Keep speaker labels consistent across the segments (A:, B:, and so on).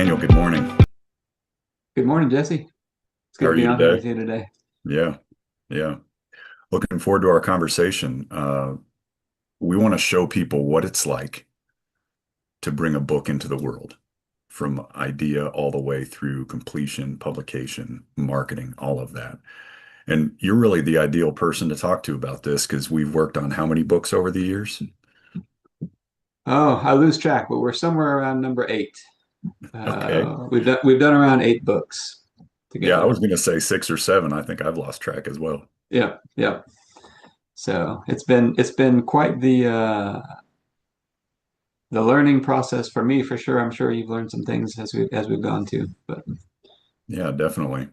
A: Daniel, good morning.
B: Good morning, Jesse. It's
A: How
B: good to
A: are
B: be
A: you
B: on here
A: today?
B: with you today.
A: Yeah, yeah. Looking forward to our conversation. We want to show people what it's like to bring a book into the world, from idea all the way through completion, publication, marketing, all of that. And you're really the ideal person to talk to about this because we've worked on how many books over the years?
B: Oh, I lose track, but we're somewhere around number eight.
A: Okay.
B: We've done around eight books
A: Yeah, I
B: together.
A: was going to say six or seven. I think I've lost track as well.
B: Yeah, yeah. So it's been quite the learning process for me for sure. I'm sure you've learned some things as we've gone too. But
A: Yeah, definitely.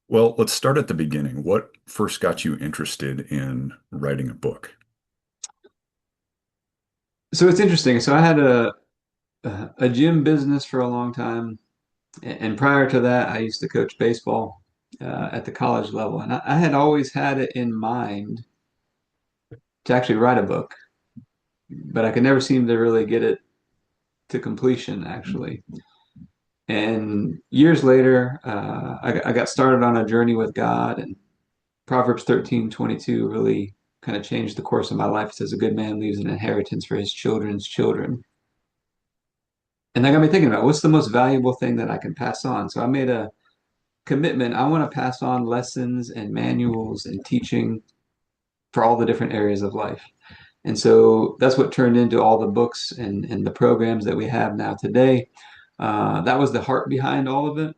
A: Well, let's start at the beginning. What first got you interested in writing a book?
B: so it's interesting. So I had a gym business for a long time, and prior to that, I used to coach baseball at the college level, and I had always had it in mind to actually write a book, but I could never seem to really get it to completion, actually. And years later, I got started on a journey with God, and Proverbs 13:22 really kind of changed the course of my life. It says, "A good man leaves an inheritance for his children's children." And that got me thinking about what's the most valuable thing that I can pass on. So I made a commitment. I want to pass on lessons and manuals and teaching for all the different areas of life. And so that's what turned into all the books and the programs that we have now today. That was the heart behind all of it,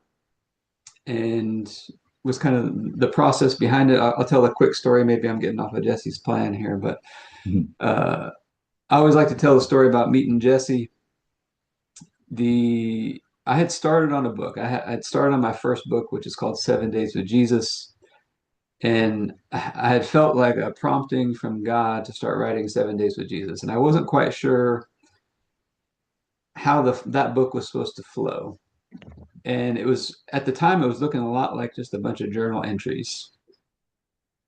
B: and was kind of the process behind it. I'll tell a quick story. Maybe I'm getting off of Jesse's plan here, but
A: Mhm.
B: uh, I always like to tell the story about meeting Jesse. I had started on a book. I'd started on my first book, which is called 7 Days with Jesus. And I had felt like a prompting from God to start writing 7 Days with Jesus. And I wasn't quite sure how that book was supposed to flow. And it was at the time it was looking a lot like just a bunch of journal entries.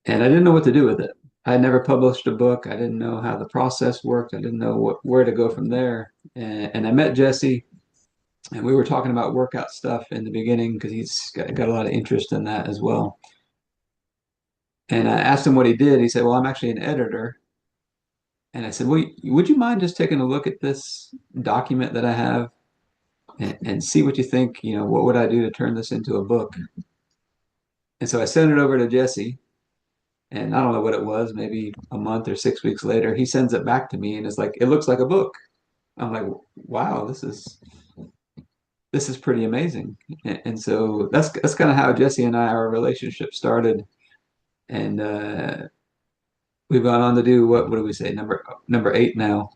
B: And I didn't know what to do with it. I had never published a book. I didn't know how the process worked. I didn't know where to go from there. And I met Jesse, and we were talking about workout stuff in the beginning because he's got a lot of interest in that as well. And I asked him what he did. He said, "Well, I'm actually an editor." And I said, "Well, would you mind just taking a look at this document that I have and see what you think? What would I do to turn this into a book?" And so I sent it over to Jesse, and I don't know what it was, maybe a month or 6 weeks later, he sends it back to me and is like, "It looks like a book." I'm like, "Wow, this is pretty amazing." And so that's kind of how Jesse and our relationship started. And we've gone on to do what do we say, number eight now.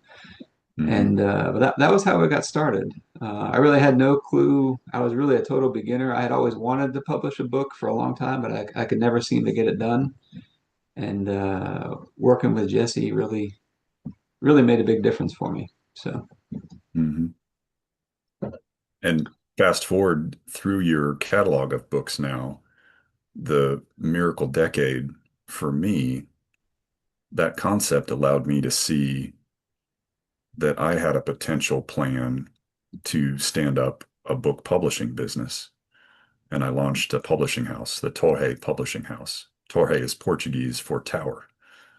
A: Mhm.
B: And but that was how it got started. I really had no clue. I was really a total beginner. I had always wanted to publish a book for a long time, but I could never seem to get it done. And working with Jesse really made a big difference for me. So
A: Mhm. And fast forward through your catalog of books now, the Miracle Decade, for me, that concept allowed me to see that I had a potential plan to stand up a book publishing business. And I launched a publishing house, the Torre Publishing House. Torre is Portuguese for tower.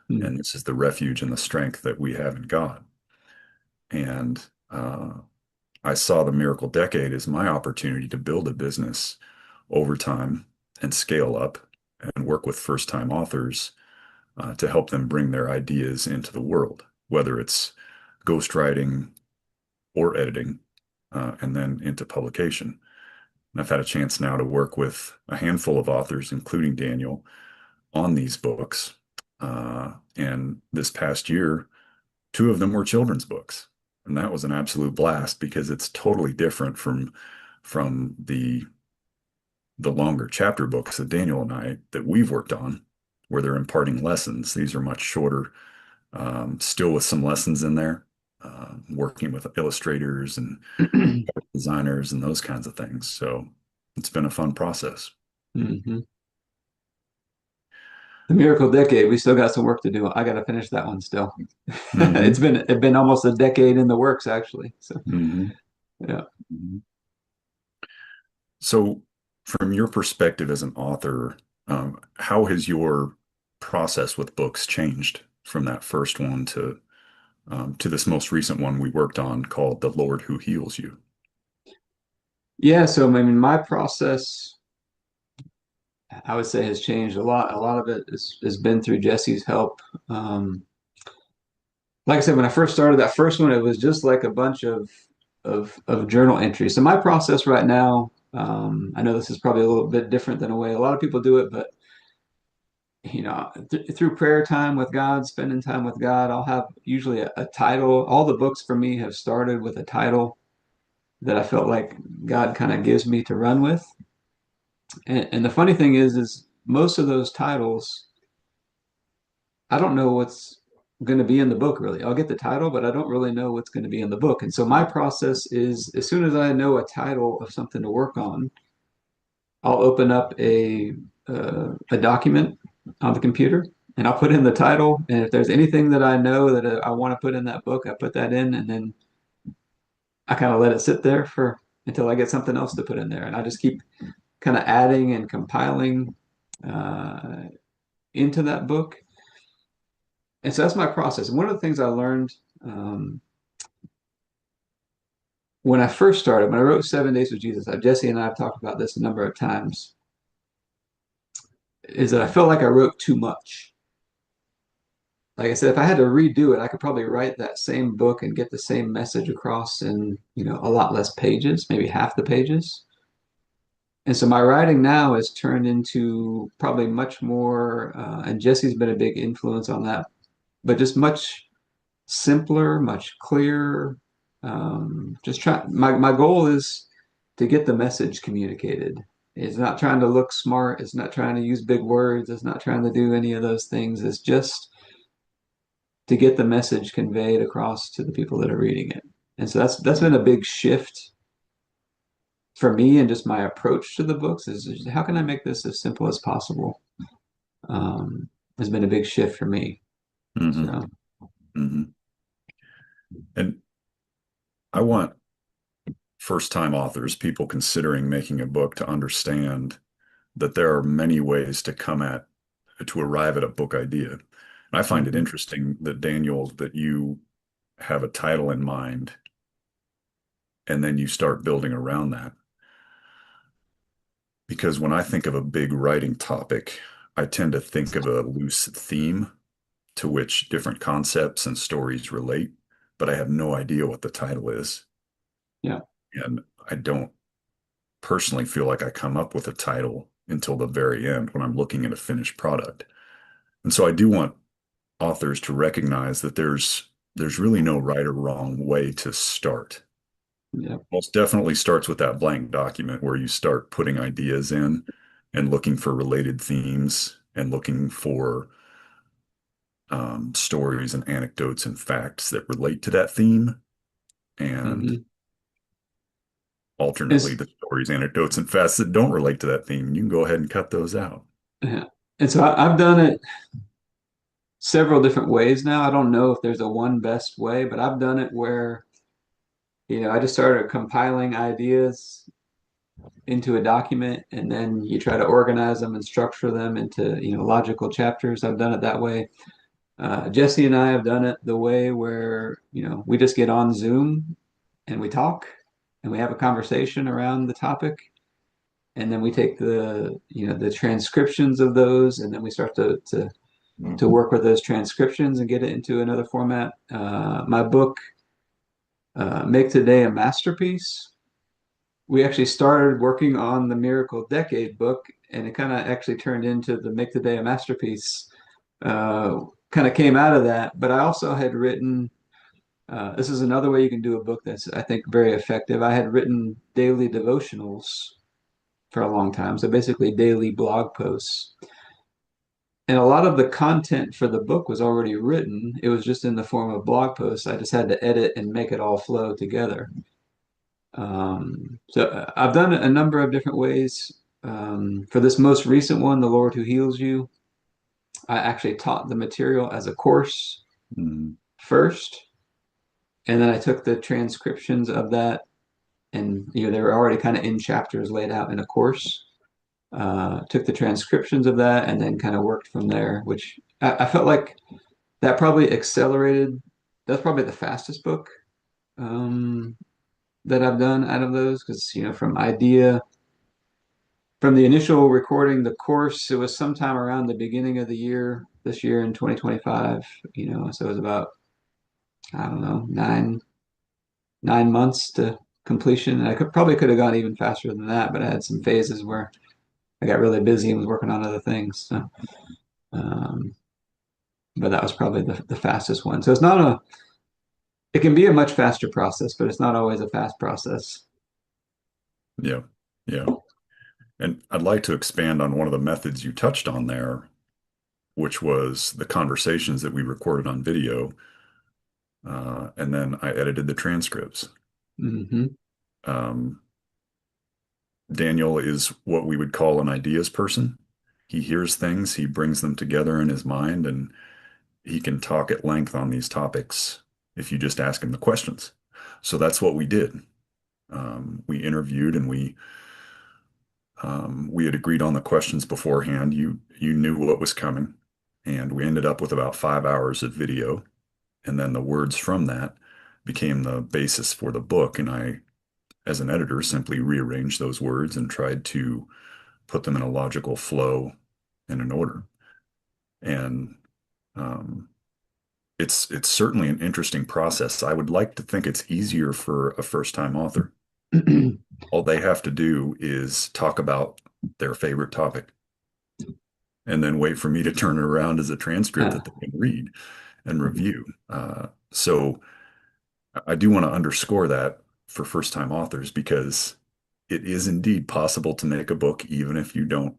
B: mm,
A: And this is the refuge and the strength that we have in God. And I saw the Miracle Decade as my opportunity to build a business over time and scale up and work with first-time authors to help them bring their ideas into the world, whether it's ghostwriting or editing, and then into publication. And I've had a chance now to work with a handful of authors, including Daniel, on these books. And this past year, two of them were children's books. And that was an absolute blast because it's totally different from the longer chapter books that Daniel and I that we've worked on, where they're imparting lessons. These are much shorter, still with some lessons in there, working with illustrators and designers and those kinds of things. So it's been a fun process.
B: mhm. The Miracle Decade, we still got some work to do. I got to finish that one still.
A: Hmm.
B: It's been almost a decade in the works, actually. So
A: Hmm.
B: yeah.
A: Hmm. So, from your perspective as an author, how has your process with books changed from that first one to this most recent one we worked on called "The Lord Who Heals You"?
B: Yeah, so I mean, my process, I would say, has changed a lot. A lot of it has been through Jesse's help. Um, like I said, when I first started that first one, it was just like a bunch of journal entries. So my process right now, I know this is probably a little bit different than the way a lot of people do it, but through prayer time with God, spending time with God, I'll have usually a title. All the books for me have started with a title that I felt like God kind of gives me to run with. And the funny thing is most of those titles, I don't know what's going to be in the book really. I'll get the title, but I don't really know what's going to be in the book. And so my process is as soon as I know a title of something to work on, I'll open up a document on the computer and I'll put in the title. And if there's anything that I know that I want to put in that book, I put that in, and then I kind of let it sit there for until I get something else to put in there. And I just keep kind of adding and compiling uh, into that book. And so that's my process. And one of the things I learned um, when I first started, when I wrote 7 Days with Jesus, Jesse and I have talked about this a number of times, is that I felt like I wrote too much. Like I said, if I had to redo it, I could probably write that same book and get the same message across in, a lot less pages, maybe half the pages. And so my writing now has turned into probably much more, and Jesse's been a big influence on that, but just much simpler, much clearer. Just try. My goal is to get the message communicated. It's not trying to look smart. It's not trying to use big words. It's not trying to do any of those things. It's just to get the message conveyed across to the people that are reading it. And so that's been a big shift for me and just my approach to the books is how can I make this as simple as possible? Has been a big shift for me.
A: Hmm.
B: So
A: Hmm. And I want first-time authors, people considering making a book, to understand that there are many ways to arrive at a book idea. And I find it
B: mhm,
A: interesting that Daniel, that you have a title in mind and then you start building around that. Because when I think of a big writing topic, I tend to think of a loose theme to which different concepts and stories relate, but I have no idea what the title is.
B: yeah.
A: And I don't personally feel like I come up with a title until the very end when I'm looking at a finished product. And so I do want authors to recognize that there's really no right or wrong way to start.
B: Yeah.
A: Most definitely starts with that blank document where you start putting ideas in and looking for related themes and looking for stories and anecdotes and facts that relate to that theme. And
B: hmm
A: alternately,
B: It's,
A: the stories, anecdotes, and facts that don't relate to that theme, you can go ahead and cut those out.
B: yeah. And so I've done it several different ways now. I don't know if there's a one best way, but I've done it where, I just started compiling ideas into a document and then you try to organize them and structure them into, logical chapters. I've done it that way. Jesse and I have done it the way where, we just get on Zoom and we talk and we have a conversation around the topic. And then we take the transcriptions of those and then we start to work with those transcriptions and get it into another format. My book, Make Today a Masterpiece, we actually started working on the Miracle Decade book, and it kind of actually turned into the Make Today a Masterpiece. Kind of came out of that, but I also had written. This is another way you can do a book that's I think very effective. I had written daily devotionals for a long time, so basically daily blog posts. And a lot of the content for the book was already written. It was just in the form of blog posts. I just had to edit and make it all flow together. So I've done it a number of different ways. For this most recent one, The Lord Who Heals You, I actually taught the material as a course
A: Mm,
B: first, and then I took the transcriptions of that and they were already kind of in chapters laid out in a course. Took the transcriptions of that and then kind of worked from there, which I felt like that probably accelerated. That's probably the fastest book um, that I've done out of those because, from the initial recording the course, it was sometime around the beginning of the year, this year in 2025, so it was about, I don't know, 9 months to completion. And I could have gone even faster than that, but I had some phases where I got really busy and was working on other things. So, um, but that was probably the fastest one. So it can be a much faster process, but it's not always a fast process.
A: Yeah. Yeah. And I'd like to expand on one of the methods you touched on there, which was the conversations that we recorded on video. And then I edited the transcripts.
B: Hmm.
A: Um, Daniel is what we would call an ideas person. He hears things, he brings them together in his mind, and he can talk at length on these topics if you just ask him the questions. So that's what we did. We interviewed and we had agreed on the questions beforehand. You knew what was coming, and we ended up with about 5 hours of video, and then the words from that became the basis for the book. And I, as an editor, simply rearranged those words and tried to put them in a logical flow and an order. And um, it's certainly an interesting process. I would like to think it's easier for a first-time author. All they have to do is talk about their favorite topic and then wait for me to turn it around as a transcript
B: Yeah.
A: that they can read and review. So I do want to underscore that for first-time authors because it is indeed possible to make a book even if you don't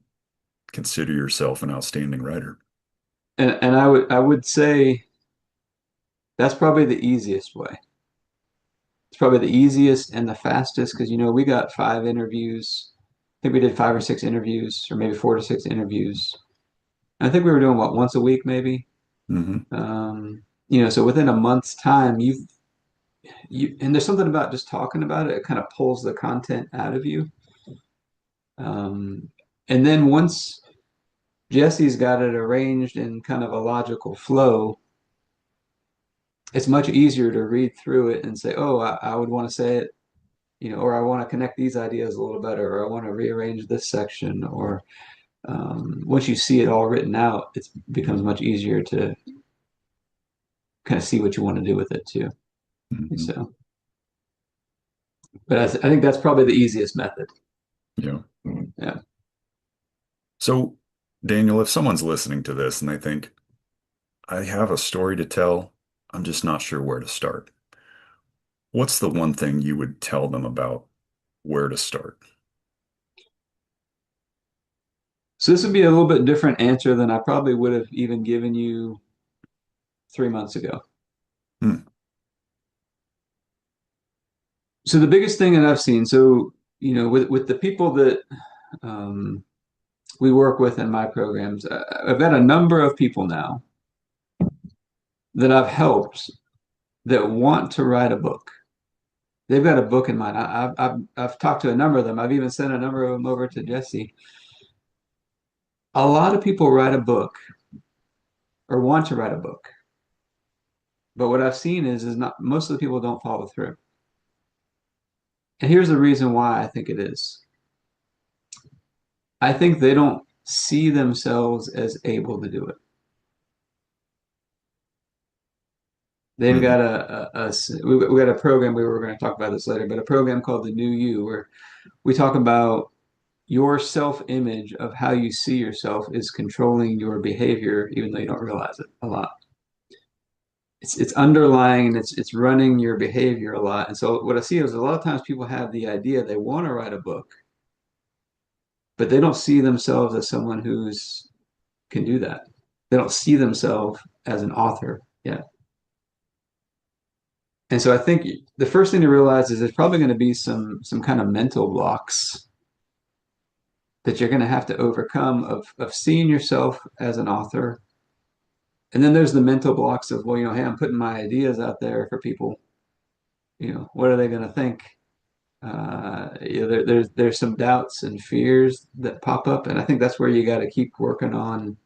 A: consider yourself an outstanding writer.
B: And I would say that's probably the easiest way. It's probably the easiest and the fastest because we got 5 interviews. I think we did 5 or 6 interviews, or maybe 4 to 6 interviews. I think we were doing what, once a week, maybe.
A: Hmm.
B: So within a month's time, and there's something about just talking about it. It kind of pulls the content out of you. Um, and then once Jesse's got it arranged in kind of a logical flow, it's much easier to read through it and say, oh, I would want to say it, or I want to connect these ideas a little better, or I want to rearrange this section, or once you see it all written out, it becomes much easier to kind of see what you want to do with it too.
A: Hmm.
B: So, but I think that's probably the easiest method.
A: Yeah.
B: Yeah.
A: So, Daniel, if someone's listening to this and they think, I have a story to tell, I'm just not sure where to start. What's the one thing you would tell them about where to start?
B: So this would be a little bit different answer than I probably would have even given you 3 months ago.
A: Hmm.
B: So the biggest thing that I've seen, so with the people that um, we work with in my programs, I've got a number of people now that I've helped that want to write a book. They've got a book in mind. I've talked to a number of them. I've even sent a number of them over to Jesse. A lot of people write a book or want to write a book, but what I've seen is not most of the people don't follow through. And here's the reason why I think it is. I think they don't see themselves as able to do it. They've
A: Hmm.
B: got we got a program, we were going to talk about this later, but a program called the New You, where we talk about your self-image of how you see yourself is controlling your behavior, even though you don't realize it a lot. It's underlying and it's running your behavior a lot. And so what I see is a lot of times people have the idea they want to write a book, but they don't see themselves as someone who's can do that. They don't see themselves as an author yet. And so I think the first thing to realize is there's probably going to be some kind of mental blocks that you're going to have to overcome of seeing yourself as an author. And then there's the mental blocks of, well, hey, I'm putting my ideas out there for people. What are they going to think? There's some doubts and fears that pop up, and I think that's where you got to keep working on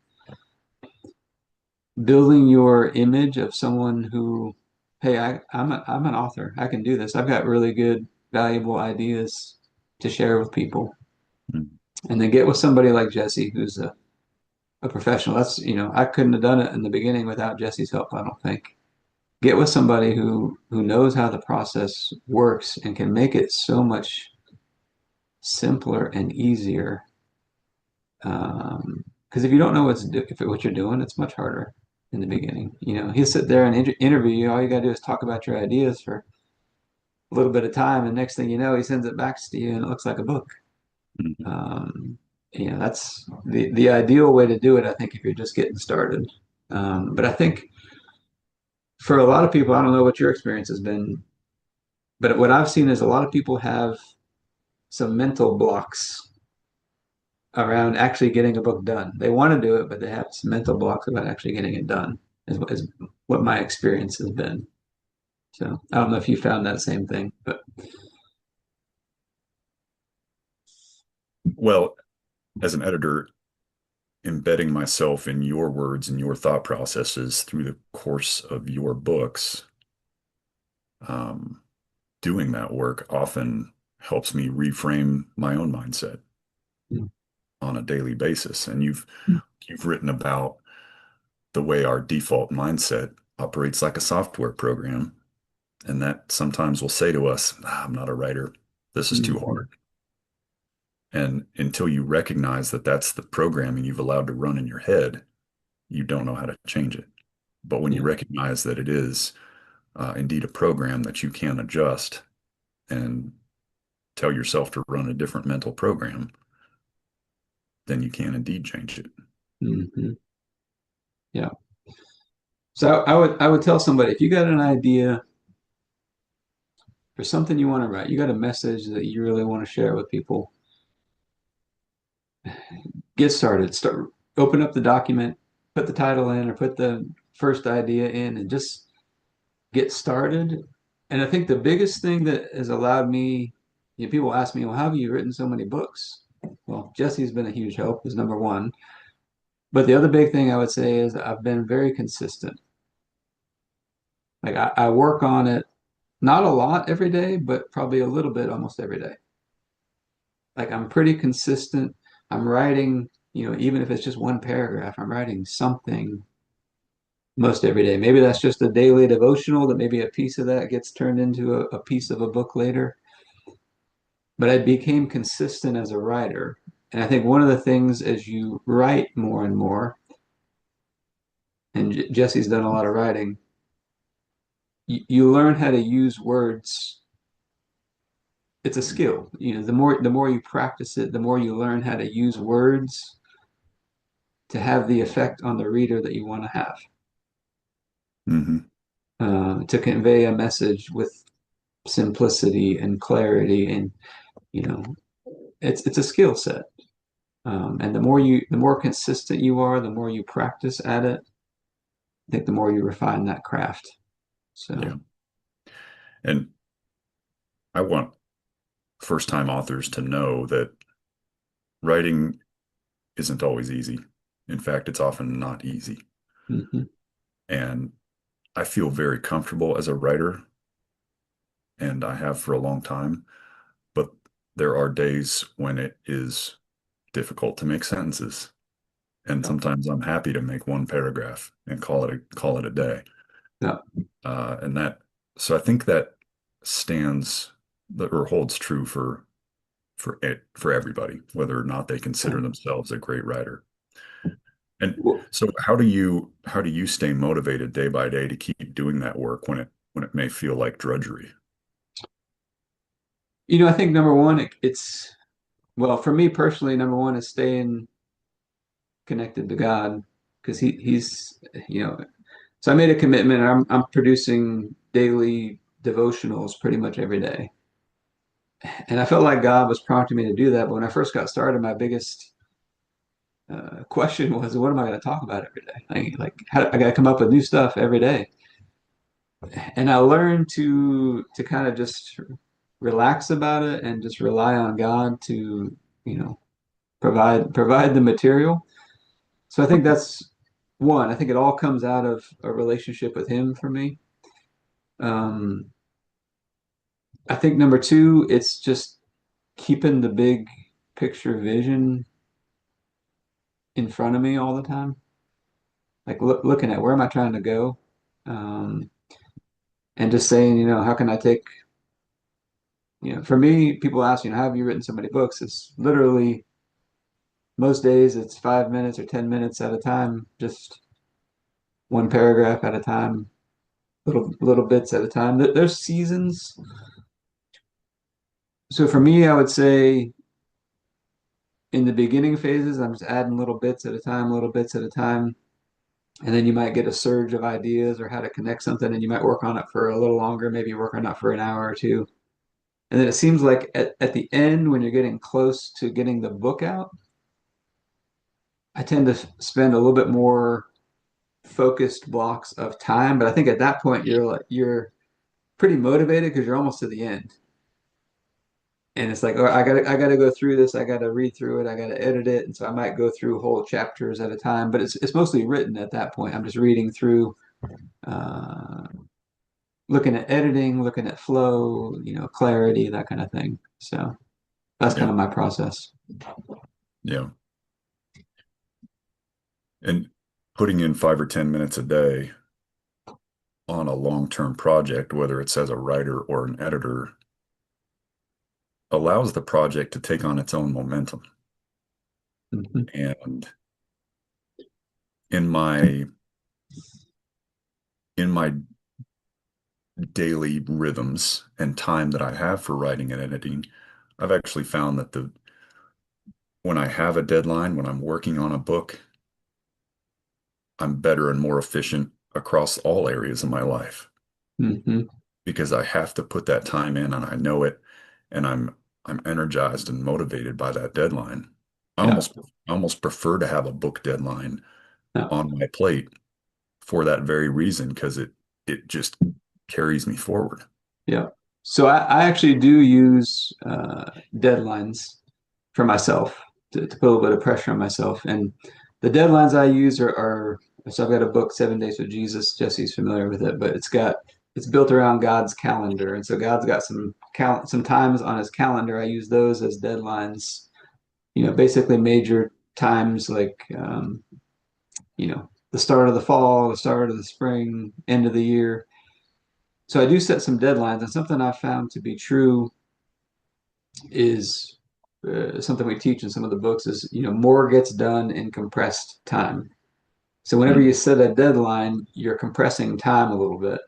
B: building your image of someone who, hey, I'm an author. I can do this. I've got really good, valuable ideas to share with people.
A: Mhm.
B: And then get with somebody like Jesse, who's a professional. That's, I couldn't have done it in the beginning without Jesse's help, I don't think. Get with somebody who knows how the process works and can make it so much simpler and easier. Because if you don't know what you're doing, it's much harder in the beginning. He'll sit there and interview you. All you got to do is talk about your ideas for a little bit of time, and next thing you know, he sends it back to you, and it looks like a book.
A: Mhm.
B: Um, that's the ideal way to do it, I think, if you're just getting started. But I think for a lot of people, I don't know what your experience has been, but what I've seen is a lot of people have some mental blocks around actually getting a book done. They want to do it, but they have some mental blocks about actually getting it done, is what my experience has been. So I don't know if you found that same thing, but
A: Well, as an editor, embedding myself in your words and your thought processes through the course of your books, um, doing that work often helps me reframe my own mindset on a daily basis. And you've written about the way our default mindset operates like a software program, and that sometimes will say to us, "Ah, I'm not a writer. This is too
B: mm-hmm.
A: hard." And until you recognize that that's the programming you've allowed to run in your head, you don't know how to change it. But when you
B: Yeah.
A: recognize that it is indeed a program that you can adjust and tell yourself to run a different mental program, then you can indeed change it.
B: Mm-hmm. Yeah. So I would tell somebody if you got an idea for something you want to write, you got a message that you really want to share with people, get started. Open up the document, put the title in or put the first idea in and just get started. And I think the biggest thing that has allowed me, people ask me, well, how have you written so many books? Well, Jesse's been a huge help is number one. But the other big thing I would say is I've been very consistent. Like I work on it, not a lot every day, but probably a little bit almost every day. Like I'm pretty consistent. I'm writing, even if it's just one paragraph, I'm writing something most every day. Maybe that's just a daily devotional that maybe a piece of that gets turned into a piece of a book later. But I became consistent as a writer. And I think one of the things as you write more and more, and Jesse's done a lot of writing, you learn how to use words. It's a skill. The more you practice it, the more you learn how to use words to have the effect on the reader that you want to have,
A: Hmm.
B: to convey a message with simplicity and clarity, and you know, it's a skill set. And the more consistent you are, the more you practice at it. I think the more you refine that craft.
A: Yeah.
B: So,
A: And I want first-time authors to know that writing isn't always easy. In fact, it's often not easy.
B: mhm,
A: And I feel very comfortable as a writer, and I have for a long time, but there are days when it is difficult to make sentences. And
B: yeah,
A: sometimes I'm happy to make one paragraph and call it a day.
B: yeah,
A: And that, so I think that stands that or holds true for everybody, whether or not they
B: yeah.
A: consider themselves a great writer. And
B: Well,
A: so how do you stay motivated day by day to keep doing that work when it may feel like drudgery?
B: I think number one, it's well for me personally. Number one is staying connected to God because he's you know. So I made a commitment. I'm producing daily devotionals pretty much every day, and I felt like God was prompting me to do that. But when I first got started, my biggest question was, what am I going to talk about every day? I got to come up with new stuff every day, and I learned to kind of just relax about it and just rely on God to, you know, provide the material. So I think that's one. I think it all comes out of a relationship with Him for me. Um, I think number two, it's just keeping the big picture vision in front of me all the time. Like looking at where am I trying to go, um, and just saying, how can I take, for me, people ask, how have you written so many books? It's literally most days it's 5 minutes or 10 minutes at a time, just one paragraph at a time, little bits at a time. There's seasons. So for me, I would say in the beginning phases, I'm just adding little bits at a time, little bits at a time. And then you might get a surge of ideas or how to connect something, and you might work on it for a little longer, maybe work on it for an hour or two. And then it seems like at the end, when you're getting close to getting the book out, I tend to spend a little bit more focused blocks of time. But I think at that point, you're pretty motivated because you're almost to the end. And it's like, oh, I gotta go through this. I gotta read through it. I gotta edit it. And so I might go through whole chapters at a time, but it's mostly written at that point. I'm just reading through, uh, looking at editing, looking at flow, clarity, that kind of thing. So that's kind
A: Yeah.
B: of my process.
A: Yeah. And putting in 5 or 10 minutes a day on a long-term project, whether it's as a writer or an editor, allows the project to take on its own momentum.
B: Mhm.
A: And in my in my daily rhythms and time that I have for writing and editing, I've actually found that the when I have a deadline, when I'm working on a book, I'm better and more efficient across all areas of my life
B: Mhm.
A: because I have to put that time in and I know it and I'm energized and motivated by that deadline. I
B: Yeah.
A: almost I almost prefer to have a book deadline
B: Yeah.
A: on my plate for that very reason because it just carries me forward.
B: Yeah. So I actually do use deadlines for myself to put a little bit of pressure on myself. And the deadlines I use are so I've got a book, 7 Days with Jesus. Jesse's familiar with it, but it's built around God's calendar. And so God's got some times on his calendar. I use those as deadlines, basically major times like the start of the fall, the start of the spring, end of the year. So I do set some deadlines, and something I've found to be true is something we teach in some of the books is more gets done in compressed time. So whenever
A: Hmm.
B: you set a deadline, you're compressing time a little bit,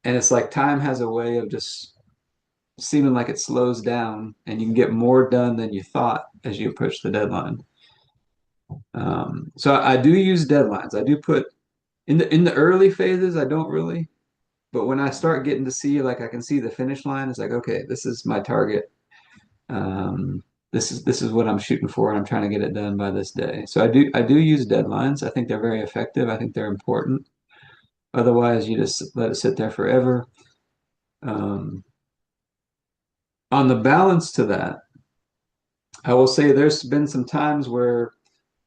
B: and it's like time has a way of just seeming like it slows down, and you can get more done than you thought as you approach the deadline. So I do use deadlines. I do put in the early phases. I don't really, but when I start getting to see like I can see the finish line, it's like okay, this is my target. This is what I'm shooting for, and I'm trying to get it done by this day. So I do use deadlines. I think they're very effective. I think they're important. Otherwise, you just let it sit there forever. Um, on the balance to that, I will say there's been some times where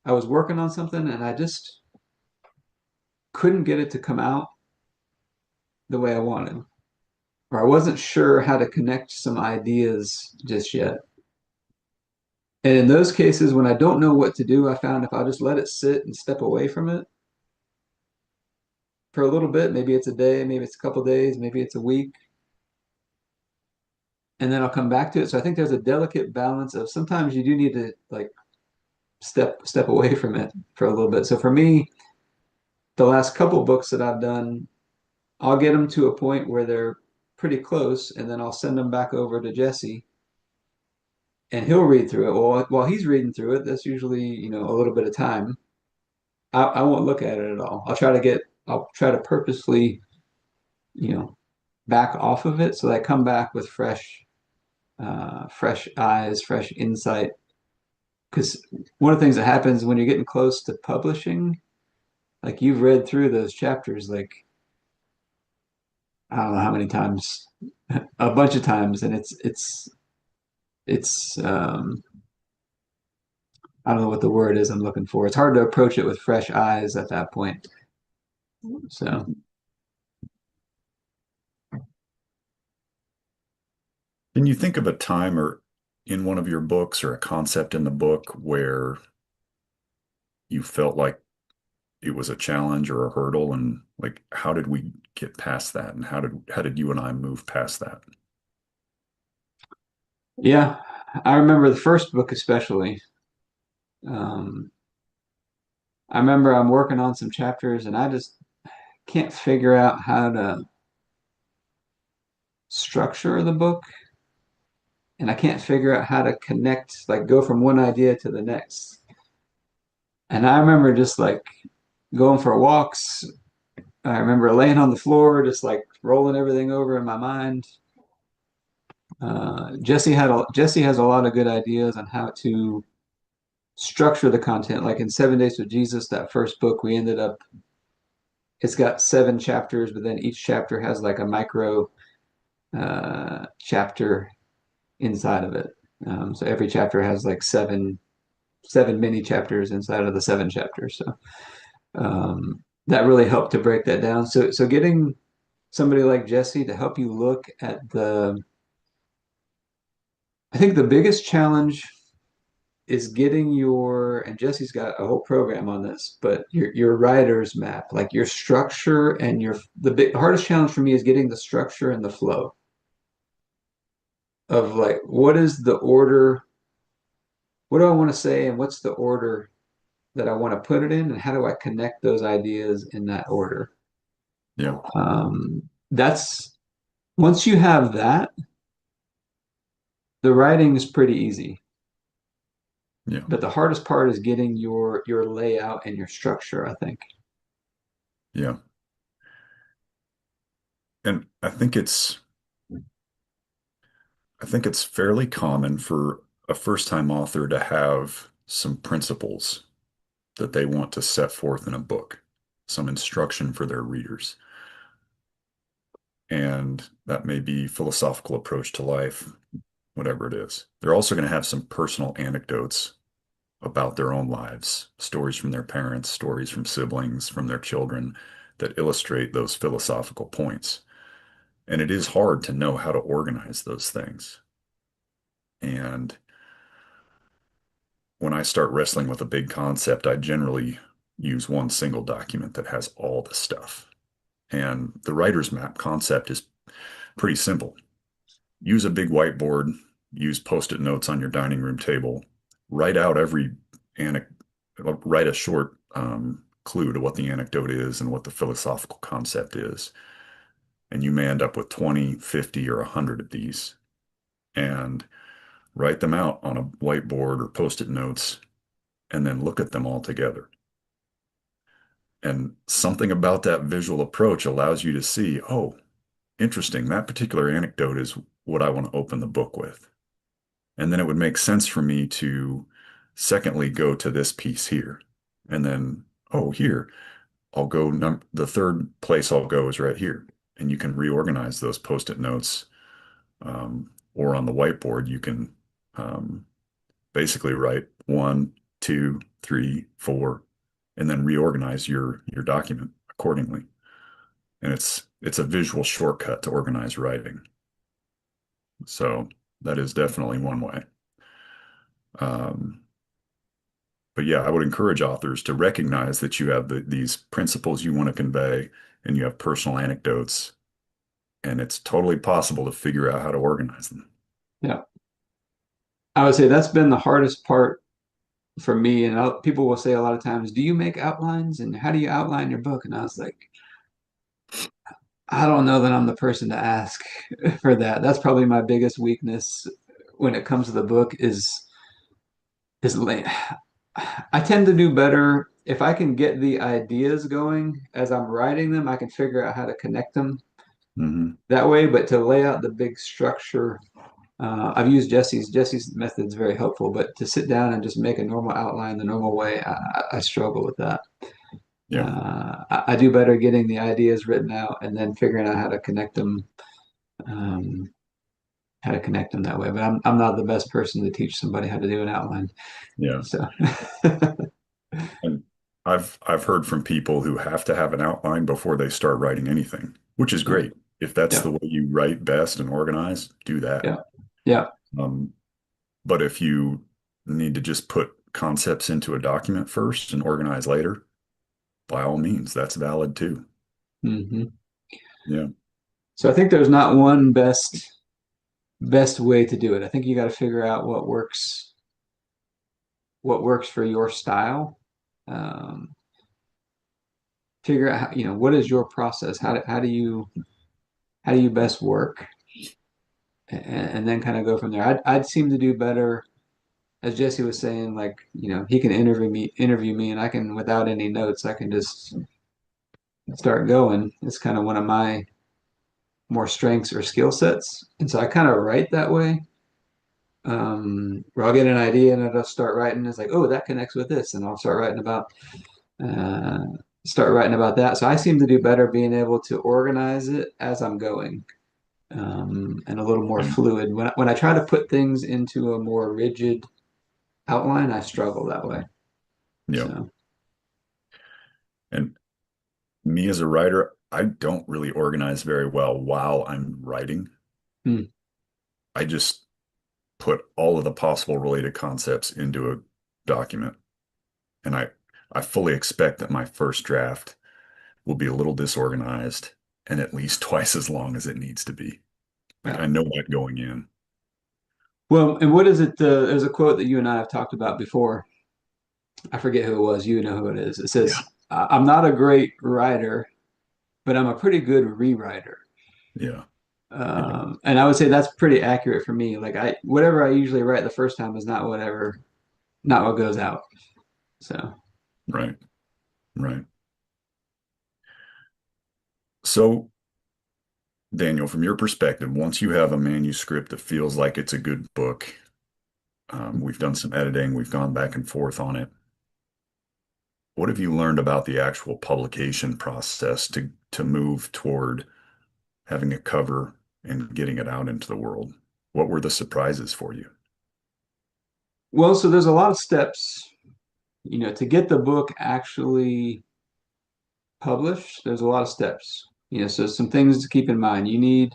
B: I was working on something and I just couldn't get it to come out the way I wanted, or I wasn't sure how to connect some ideas just yet. And in those cases, when I don't know what to do, I found if I just let it sit and step away from it for a little bit, maybe it's a day, maybe it's a couple days, maybe it's a week, and then I'll come back to it. So I think there's a delicate balance of sometimes you do need to like step away from it for a little bit. So for me, the last couple books that I've done, I'll get them to a point where they're pretty close, and then I'll send them back over to Jesse, and he'll read through it. Well, while he's reading through it, that's usually a little bit of time. I won't look at it at all. I'll try to purposefully you know back off of it so that I come back with fresh eyes, fresh insight. Because one of the things that happens when you're getting close to publishing, like you've read through those chapters, like I don't know how many times a bunch of times, and it's I don't know what the word is I'm looking for. It's hard to approach it with fresh eyes at that point. So
A: Can you think of a time or in one of your books or a concept in the book where you felt like it was a challenge or a hurdle, and like how did we get past that, and how did you and I move past that?
B: yeah, I remember the first book especially. Um, I remember I'm working on some chapters, and I just can't figure out how to structure the book, and I can't figure out how to connect, like go from one idea to the next. And I remember just like going for walks. I remember laying on the floor, just like rolling everything over in my mind. Jesse has a lot of good ideas on how to structure the content. Like in 7 Days with Jesus, that first book, we ended up it's got 7 chapters, but then each chapter has like a micro chapter inside of it. So every chapter has like seven mini chapters inside of the 7 chapters. So that really helped to break that down. So getting somebody like Jesse to help you look at I think the biggest challenge is getting and Jesse's got a whole program on this, but your writer's map, like your structure and the hardest challenge for me is getting the structure and the flow of like what is the order, what do I want to say, and what's the order that I want to put it in, and how do I connect those ideas in that order?
A: Yeah,
B: That's once you have that, the writing is pretty easy.
A: yeah,
B: But the hardest part is getting your layout and your structure, I think.
A: yeah. And I think it's fairly common for a first-time author to have some principles that they want to set forth in a book, some instruction for their readers. And that may be philosophical approach to life, whatever it is. They're also going to have some personal anecdotes about their own lives, stories from their parents, stories from siblings, from their children that illustrate those philosophical points. And it is hard to know how to organize those things. And when I start wrestling with a big concept, I generally use one single document that has all the stuff. And the writer's map concept is pretty simple. Use a big whiteboard, use post-it notes on your dining room table, write out every anecdote, write a short clue to what the anecdote is and what the philosophical concept is. And you may end up with 20, 50, or 100 of these. And write them out on a whiteboard or post-it notes, and then look at them all together. And something about that visual approach allows you to see, oh, interesting, that particular anecdote is what I want to open the book with. And then it would make sense for me to, secondly, go to this piece here. And then, oh, here, I'll go, the third place I'll go is right here. And you can reorganize those post-it notes, or on the whiteboard, you can basically write 1, 2, 3, 4, and then reorganize your document accordingly. And it's a visual shortcut to organize writing. So that is definitely one way. Um, but yeah, I would encourage authors to recognize that you have these principles you want to convey, and you have personal anecdotes, and it's totally possible to figure out how to organize them.
B: Yeah. I would say that's been the hardest part for me. And people will say a lot of times, do you make outlines and how do you outline your book? And I was like, I don't know that I'm the person to ask for that. That's probably my biggest weakness when it comes to the book is late. I tend to do better if I can get the ideas going as I'm writing them. I can figure out how to connect them
A: Hmm.
B: that way. But to lay out the big structure, I've used Jesse's method is very helpful. But to sit down and just make a normal outline the normal way, I struggle with that.
A: Yeah.
B: I do better getting the ideas written out and then figuring out how to connect them um, how to connect them that way. But I'm not the best person to teach somebody how to do an outline.
A: Yeah.
B: So
A: And I've heard from people who have to have an outline before they start writing anything, which is
B: yeah,
A: great. If that's
B: yeah,
A: the way you write best and organize, do that.
B: yeah, yeah.
A: Um, but if you need to just put concepts into a document first and organize later, by all means, that's valid too.
B: Hmm.
A: Yeah.
B: So I think there's not one best way to do it. I think you got to figure out what works for your style. Um, Figure out how, what is your process? How do you best work? And then kind of go from there. I'd seem to do better, as Jesse was saying, like, he can interview me, and I can, without any notes, I can just start going. It's kind of one of my more strengths or skill sets. And so I kind of write that way. Where I'll get an idea and I'll just start writing. It's like, oh, that connects with this, and I'll uh, start writing about that. So I seem to do better being able to organize it as I'm going, and a little more
A: Yeah.
B: fluid. When I try to put things into a more rigid outline, I struggle that way.
A: Yeah.
B: So,
A: And me as a writer, I don't really organize very well while I'm writing.
B: hmm,
A: I just put all of the possible related concepts into a document. And I fully expect that my first draft will be a little disorganized and at least twice as long as it needs to be. Like
B: yeah.
A: I know that going in.
B: Well, and what is it? There's a quote that you and I have talked about before. I forget who it was. You know who it is. It
A: Yeah.
B: says, "I'm not a great writer, but I'm a pretty good rewriter."
A: Yeah. Yeah.
B: And I would say that's pretty accurate for me. Like whatever I usually write the first time is not what goes out. So,
A: Right. Right. So, Daniel, from your perspective, once you have a manuscript that feels like it's a good book, we've done some editing, we've gone back and forth on it. What have you learned about the actual publication process to move toward having a cover and getting it out into the world? What were the surprises for you?
B: well, so there's a lot of steps, to get the book actually published. There's a lot of steps, so some things to keep in mind. You need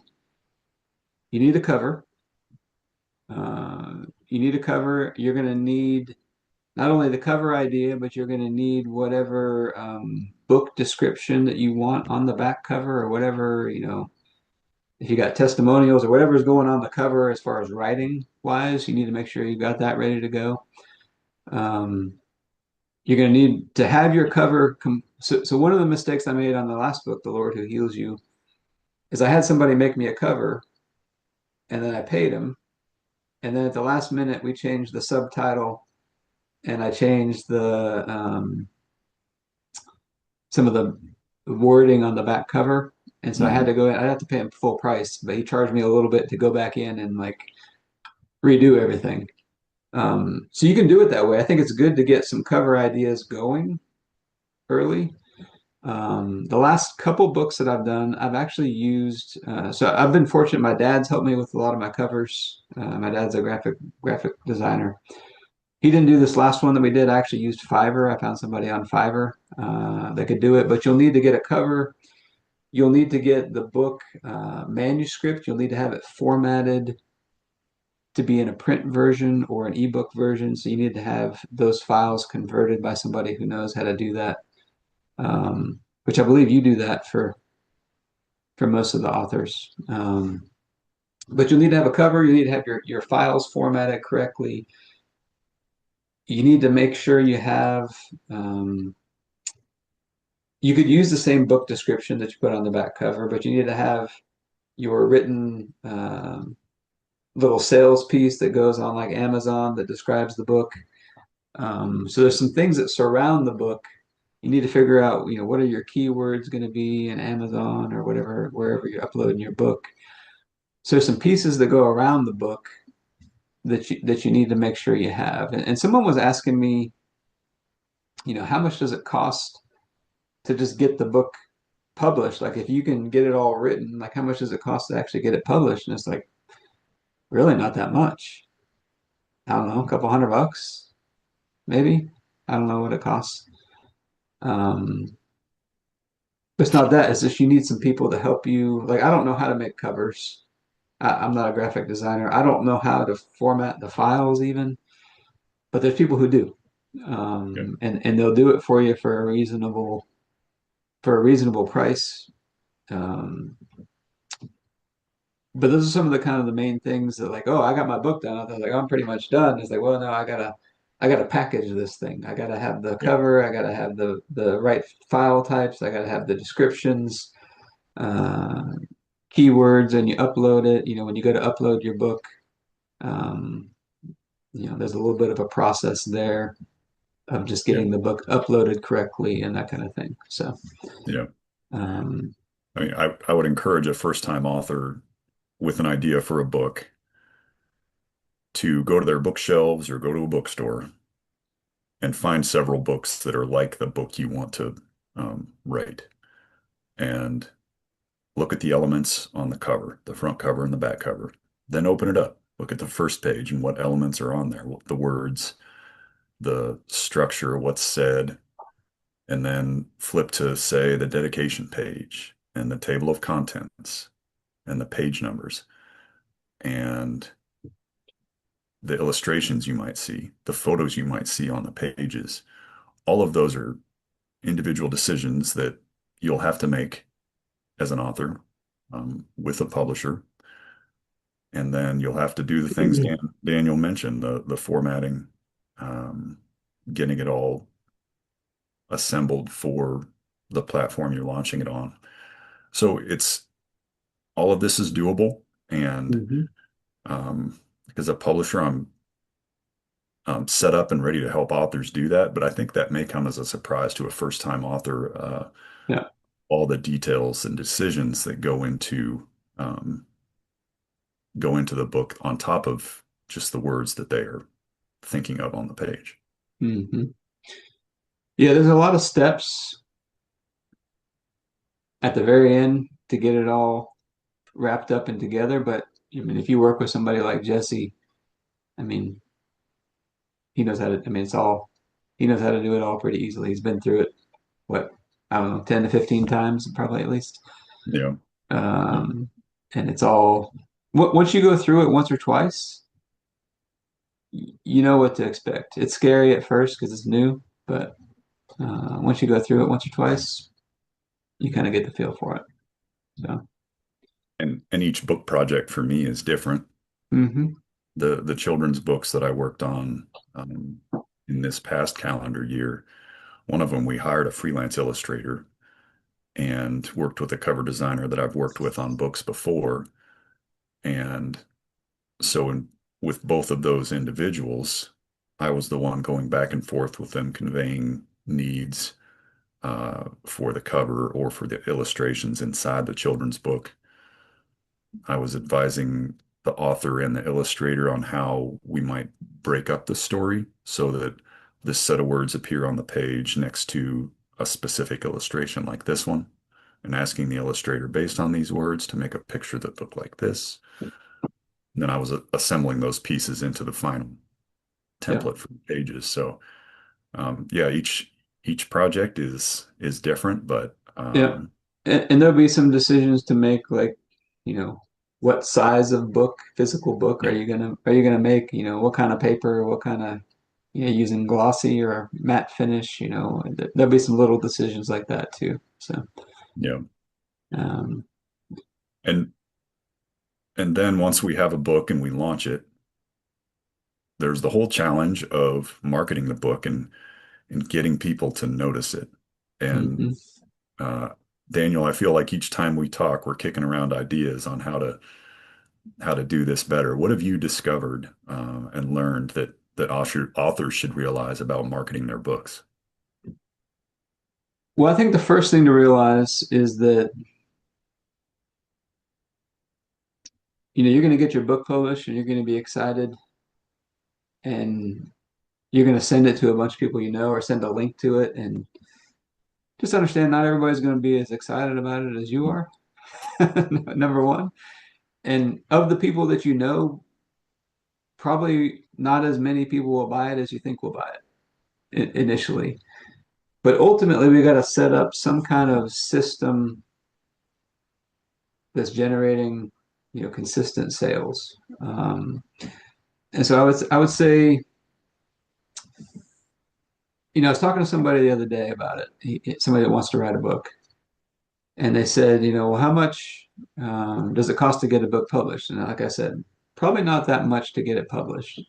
B: a cover. You need a cover. You're going to need not only the cover idea, but you're going to need whatever book description that you want on the back cover, or whatever, if you got testimonials or whatever's going on the cover as far as writing wise, you need to make sure you got that ready to go. Um, you're going to need to have your cover. So one of the mistakes I made on the last book, The Lord Who Heals You, is I had somebody make me a cover and then I paid him. And then at the last minute, we changed the subtitle and I changed some of the wording on the back cover. And so I had
A: Hmm.
B: to go in, I had to pay him full price, but he charged me a little bit to go back in and like redo everything. So you can do it that way. I think it's good to get some cover ideas going early. The last couple books that I've done, I've actually used. So I've been fortunate. My dad's helped me with a lot of my covers. My dad's a graphic designer. He didn't do this last one that we did. I actually used Fiverr. I found somebody on Fiverr that could do it. But you'll need to get a cover. You'll need to get the book manuscript. You'll need to have it formatted to be in a print version or an ebook version. So you need to have those files converted by somebody who knows how to do that. Which I believe you do that for most of the authors. But you'll need to have a cover. You need to have your files formatted correctly. You need to make sure you have. You could use the same book description that you put on the back cover, but you need to have your written little sales piece that goes on like Amazon that describes the book. So there's some things that surround the book. You need to figure out, what are your keywords going to be in Amazon or whatever, wherever you're uploading your book. So there's some pieces that go around the book that you need to make sure you have. And someone was asking me, how much does it cost to just get the book? published, like if you can get it all written, like how much does it cost to actually get it published? And it's like really not that much. I don't know, a couple $100, maybe. I don't know what it costs. Um, but it's not that. It's just you need some people to help you. Like I don't know how to make covers. I'm not a graphic designer. I don't know how to format the files even, but there's people who do,
A: Yeah.
B: and they'll do it for you for a reasonable price. Um, but those are some of the kind of the main things that like, oh, I got my book done. I was like, oh, I'm pretty much done. It's like, well, no, I gotta package this thing. I gotta have the
A: Yeah.
B: cover. I gotta have the right file types. I gotta have the descriptions, uh, keywords, and you upload it. You know, when you go to upload your book, um, you know, there's a little bit of a process there of just
A: Yeah.
B: getting the book uploaded correctly and that kind of thing. So,
A: Yeah.
B: um,
A: I mean, I would encourage a first-time author with an idea for a book to go to their bookshelves or go to a bookstore and find several books that are like the book you want to write, and look at the elements on the cover, the front cover and the back cover. Then open it up. Look at the first page and what elements are on there, the words, the structure, what's said, and then flip to, say, the dedication page and the table of contents and the page numbers and the illustrations you might see, the photos you might see on the pages. All of those are individual decisions that you'll have to make as an author with a publisher. And then you'll have to do the things Daniel mentioned, the formatting, um, getting it all assembled for the platform you're launching it on. So it's all of this is doable. And
B: mhm.
A: as a publisher, I'm set up and ready to help authors do that. But I think that may come as a surprise to a first-time author,
B: Yeah.
A: all the details and decisions that um, go into the book on top of just the words that they are thinking of on the page.
B: Hmm. Yeah, there's a lot of steps at the very end to get it all wrapped up and together. But I mean, if you work with somebody like Jesse, I mean, he knows how to, I mean, he knows how to do it all pretty easily. He's been through it, what, I don't know, 10 to 15 times, probably at least.
A: Yeah. Yeah.
B: Um, and it's all, once you go through it once or twice, you know what to expect. It's scary at first because it's new, but once you go through it once or twice, you kind of get the feel for it. So,
A: And each book project for me is different.
B: hmm.
A: The children's books that I worked on um, in this past calendar year, one of them we hired a freelance illustrator and worked with a cover designer that I've worked with on books before. And so with both of those individuals, I was the one going back and forth with them, conveying needs for the cover or for the illustrations inside the children's book. I was advising the author and the illustrator on how we might break up the story so that this set of words appear on the page next to a specific illustration like this one, and asking the illustrator based on these words to make a picture that looked like this. And then I was assembling those pieces into the final
B: Yeah.
A: template for the pages. So yeah, each project is different, but
B: Yeah. And there'll be some decisions to make, like, you know, what size of book, physical book
A: yeah,
B: are you gonna make? You know, what kind of paper, what kind of, you know, using glossy or matte finish, you know, there'll be some little decisions like that too. So,
A: yeah.
B: um,
A: And and then once we have a book and we launch it, there's the whole challenge of marketing the book and getting people to notice it. And
B: mhm.
A: uh, Daniel, I feel like each time we talk, we're kicking around ideas on how to do this better. What have you discovered and learned that authors should realize about marketing their books?
B: Well, I think the first thing to realize is that, you know, you're gonna get your book published and you're gonna be excited and you're gonna send it to a bunch of people you know or send a link to it and just understand not everybody's going to be as excited about it as you are, number one. And of the people that you know, probably not as many people will buy it as you think will buy it initially. But ultimately, we got to set up some kind of system that's generating, consistent sales. And so I would say, I was talking to somebody the other day about it. Somebody that wants to write a book, and they said, well, how much does it cost to get a book published? And like I said, probably not that much to get it published.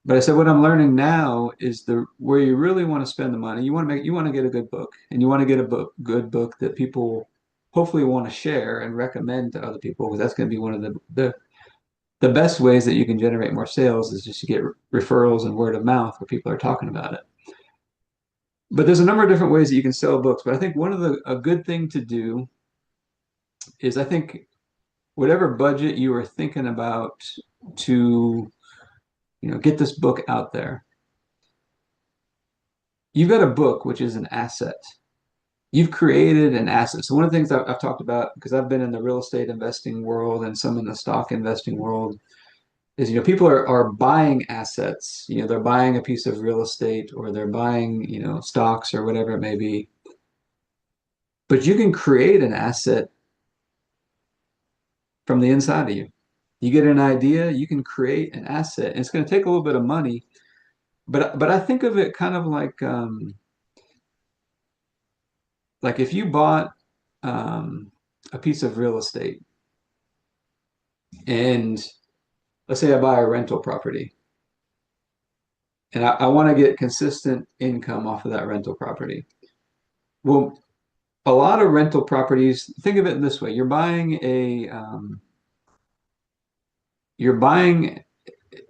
B: But I said, what I'm learning now is the where you really want to spend the money. You want to get a good book, and you want to get a good book that people hopefully want to share and recommend to other people, because that's going to be one of the best ways that you can generate more sales is just to get referrals and word of mouth where people are talking about it. But there's a number of different ways that you can sell books. But I think a good thing to do is, I think, whatever budget you are thinking about to, get this book out there, you've got a book, which is an asset. You've created an asset. So one of the things I've talked about, because I've been in the real estate investing world and some in the stock investing world, is, people are buying assets. They're buying a piece of real estate, or they're buying, stocks or whatever it may be. But you can create an asset from the inside of you. You get an idea, you can create an asset. And it's going to take a little bit of money, but I think of it kind of like if you bought a piece of real estate, and let's say I buy a rental property, and I want to get consistent income off of that rental property. Well, a lot of rental properties, think of it this way: you're buying,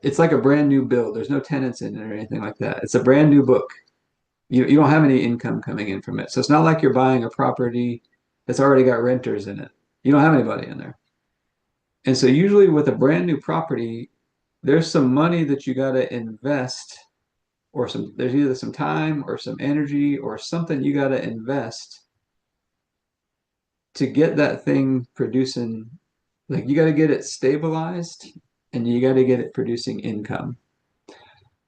B: it's like a brand new build. There's no tenants in it or anything like that. It's a brand new book. You don't have any income coming in from it. So it's not like you're buying a property that's already got renters in it. You don't have anybody in there. And so usually with a brand new property, there's some money that you got to invest, or there's either some time or some energy or something you got to invest to get that thing producing. Like, you got to get it stabilized, and you got to get it producing income.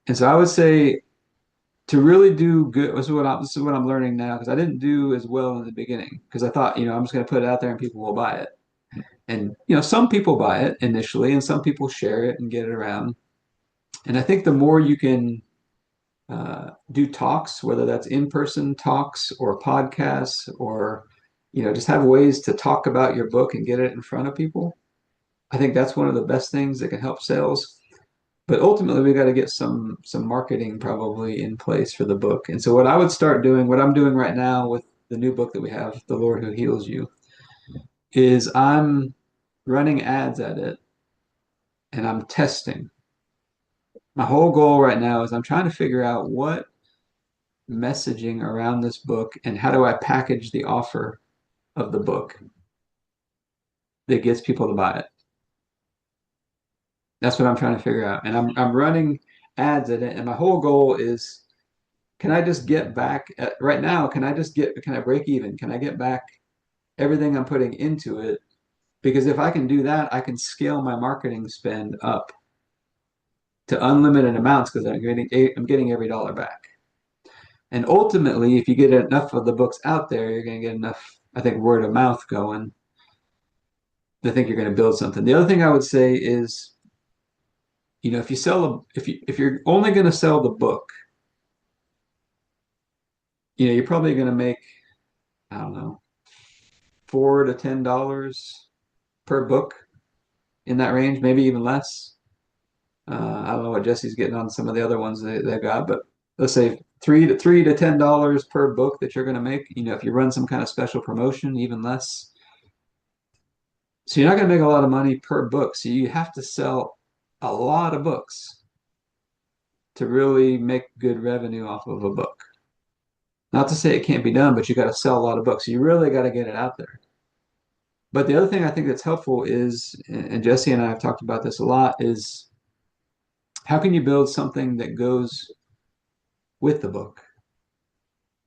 B: And so I would say, to really do good, this is what I'm learning now, because I didn't do as well in the beginning, because I thought, I'm just going to put it out there and people will buy it. And, some people buy it initially, and some people share it and get it around. And I think the more you can do talks, whether that's in-person talks or podcasts, or, just have ways to talk about your book and get it in front of people, I think that's one of the best things that can help sales. But ultimately, we got to get some marketing probably in place for the book. And so what I would start doing, what I'm doing right now with the new book that we have, The Lord Who Heals You, is I'm running ads at it, and I'm testing. My whole goal right now is I'm trying to figure out what messaging around this book, and how do I package the offer of the book that gets people to buy it. That's what I'm trying to figure out. And I'm running ads at it. And my whole goal is, can I just get back right now? Can I break even? Can I get back everything I'm putting into it? Because if I can do that, I can scale my marketing spend up to unlimited amounts, because I'm getting every dollar back. And ultimately, if you get enough of the books out there, you're going to get enough, I think, word of mouth going. I think you're going to build something. The other thing I would say is, if you're only going to sell the book, you're probably going to make, I don't know, $4 to $10 per book, in that range, maybe even less. I don't know what Jesse's getting on some of the other ones they've got, but let's say $3 to $10 per book that you're going to make. If you run some kind of special promotion, even less. So you're not going to make a lot of money per book. So you have to sell a lot of books to really make good revenue off of a book. Not to say it can't be done, but you got to sell a lot of books. So you really got to get it out there. But the other thing I think that's helpful is, and Jesse and I have talked about this a lot, is how can you build something that goes with the book?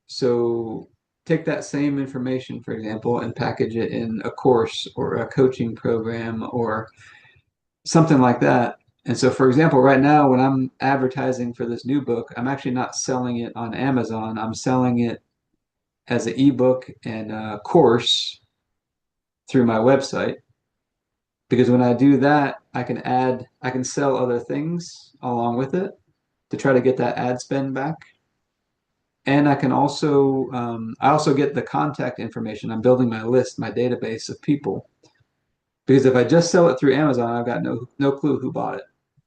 B: So take that same information, for example, and package it in a course or a coaching program or something like that. And so, for example, right now, when I'm advertising for this new book, I'm actually not selling it on Amazon. I'm selling it as an ebook and a course through my website. Because when I do that, I can sell other things along with it to try to get that ad spend back. And I can also, I also get the contact information. I'm building my list, my database of people. Because if I just sell it through Amazon, I've got no clue who bought it.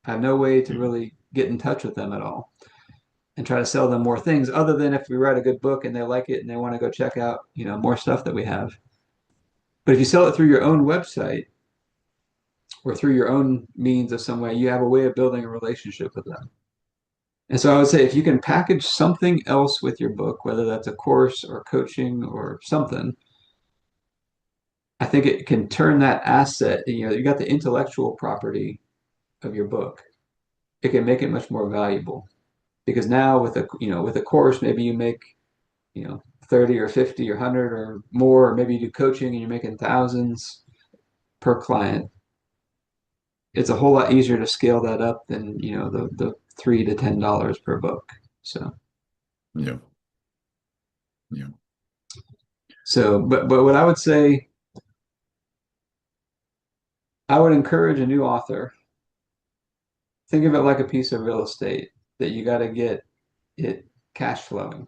B: I have no way to
A: Yeah.
B: really get in touch with them at all and try to sell them more things other than if we write a good book and they like it and they want to go check out, more stuff that we have. But if you sell it through your own website or through your own means of some way, you have a way of building a relationship with them. And so I would say if you can package something else with your book, whether that's a course or coaching or something, I think it can turn that asset, you got the intellectual property of your book. It can make it much more valuable because now with a course, maybe you make, 30 or 50 or 100 or more, or maybe you do coaching and you're making thousands per client. It's a whole lot easier to scale that up than, the $3 to $10 per book. So,
A: Yeah. Yeah.
B: but what I would say, I would encourage a new author, think of it like a piece of real estate that you got to get it cash flowing.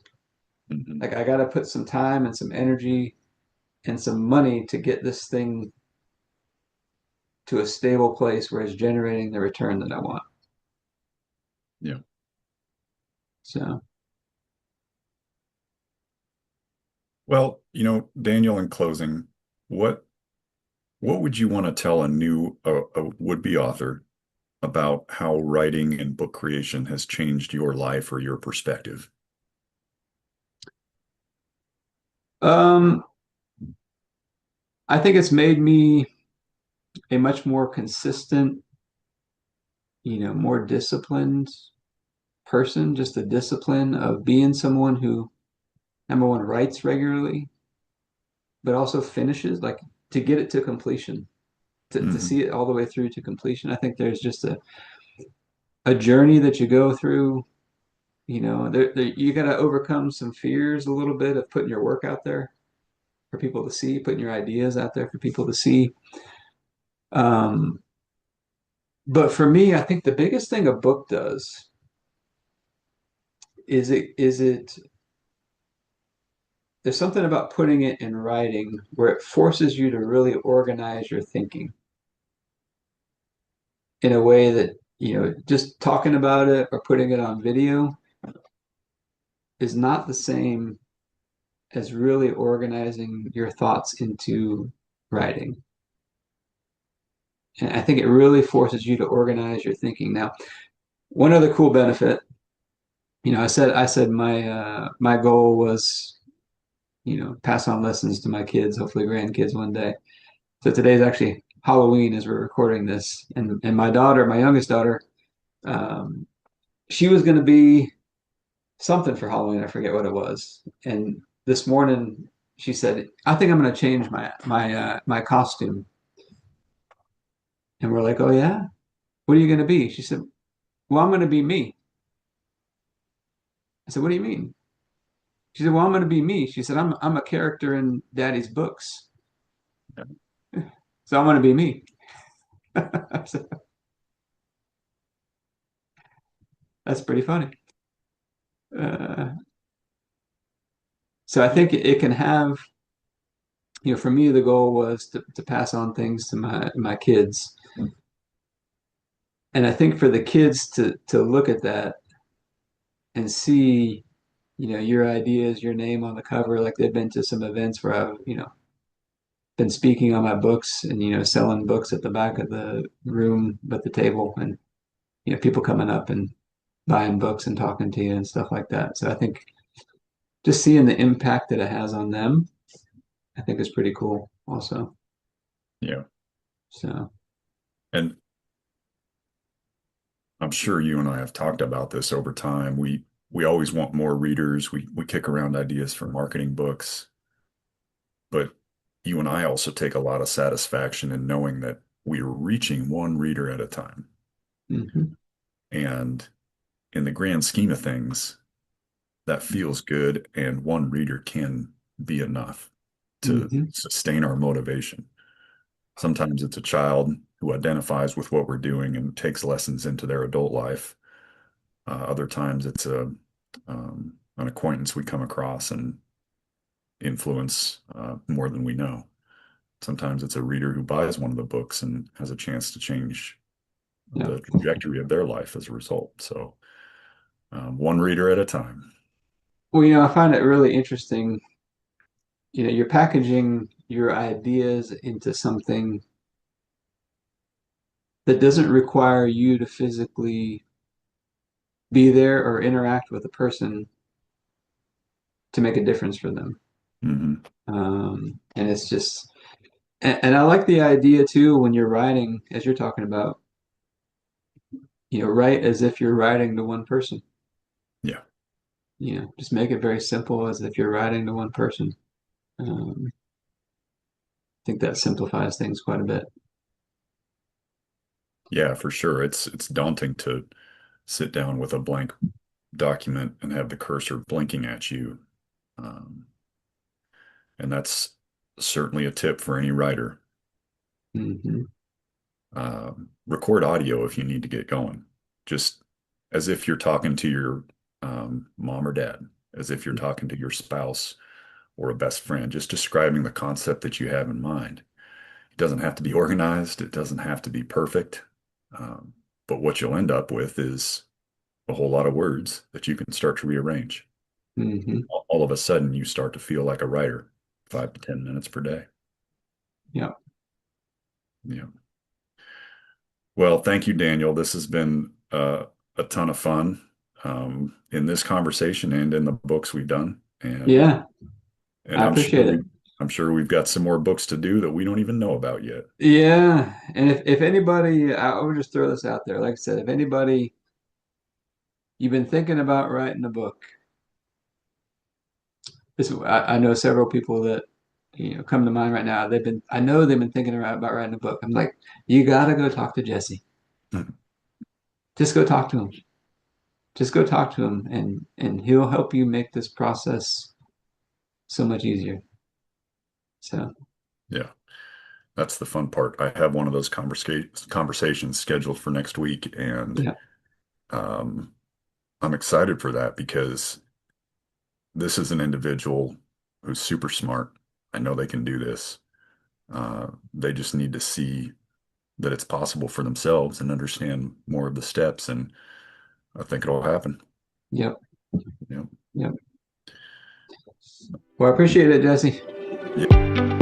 A: Hmm.
B: Like I got to put some time and some energy and some money to get this thing to a stable place where it's generating the return that I want.
A: Yeah.
B: So,
A: Well, Daniel, in closing, what what would you want to tell a would-be author about how writing and book creation has changed your life or your perspective?
B: um, I think it's made me a much more consistent, more disciplined person, just the discipline of being someone who, number one, writes regularly, but also finishes, like to get it to completion, to
A: Hmm.
B: see it all the way through to completion. I think there's just a journey that you go through. You got to overcome some fears a little bit of putting your work out there for people to see, putting your ideas out there for people to see. Um, but for me, I think the biggest thing a book does is it there's something about putting it in writing where it forces you to really organize your thinking in a way that, just talking about it or putting it on video is not the same as really organizing your thoughts into writing. And I think it really forces you to organize your thinking. Now, one other cool benefit, I said my goal was, pass on lessons to my kids, hopefully grandkids one day. So today's actually Halloween as we're recording this, and my daughter, my youngest daughter, um, she was going to be something for Halloween. I forget what it was. And this morning she said, "I think I'm going to change my costume." And we're like, "Oh yeah, what are you going to be?" She said, "Well, I'm going to be me." I said, "What do you mean?" She said, "Well, I'm going to be me." She said, "I'm a character in Daddy's books, so I'm going to be me." So that's pretty funny. Uh, so I think it can have, for me, the goal was to pass on things to my kids. And I think for the kids to look at that and see, your ideas, your name on the cover, like they've been to some events where I've, been speaking on my books and, selling books at the back of the room at the table and, people coming up and buying books and talking to you and stuff like that. So I think just seeing the impact that it has on them, I think is pretty cool also.
A: Yeah.
B: So,
A: And I'm sure you and I have talked about this over time. we always want more readers. We kick around ideas for marketing books, but you and I also take a lot of satisfaction in knowing that we are reaching one reader at a time.
B: Hmm.
A: And in the grand scheme of things, that feels good, and one reader can be enough to
B: Hmm.
A: sustain our motivation. Sometimes it's a child who identifies with what we're doing and takes lessons into their adult life. Other times it's an acquaintance we come across and influence more than we know. Sometimes it's a reader who buys one of the books and has a chance to change
B: Yeah.
A: the trajectory of their life as a result. So, one reader at a time.
B: Well, I find it really interesting. You're packaging your ideas into something that doesn't require you to physically be there or interact with a person to make a difference for them.
A: Hmm.
B: And it's just, and I like the idea too when you're writing, as you're talking about, write as if you're writing to one person.
A: Yeah.
B: Just make it very simple as if you're writing to one person. I think that simplifies things quite a bit.
A: Yeah, for sure. It's daunting to sit down with a blank document and have the cursor blinking at you. Um, and that's certainly a tip for any writer.
B: Hmm.
A: Record audio if you need to get going, just as if you're talking to your mom or dad, as if you're talking to your spouse or a best friend, just describing the concept that you have in mind. It doesn't have to be organized, it doesn't have to be perfect. Um, but what you'll end up with is a whole lot of words that you can start to rearrange.
B: Hmm.
A: All of a sudden, you start to feel like a writer 5 to 10 minutes per day.
B: Yeah.
A: Yeah. Well, thank you, Daniel. This has been a ton of fun in this conversation and in the books we've done.
B: Yeah.
A: And
B: I appreciate it.
A: I'm sure we've got some more books to do that we don't even know about yet.
B: Yeah. And if anybody, I would just throw this out there. Like I said, if anybody, you've been thinking about writing a book, I know several people that, come to mind right now. I know they've been thinking about writing a book. I'm like, you got to go talk to Jesse. Just go talk to him. Just go talk to him and he'll help you make this process so much easier. So,
A: Yeah, that's the fun part. I have one of those conversations scheduled for next week, and
B: yeah.
A: um, I'm excited for that because this is an individual who's super smart. I know they can do this. They just need to see that it's possible for themselves and understand more of the steps, and I think it'll happen.
B: Yep.
A: Yeah.
B: Yep. Well, I appreciate it, Jesse.
A: Yeah.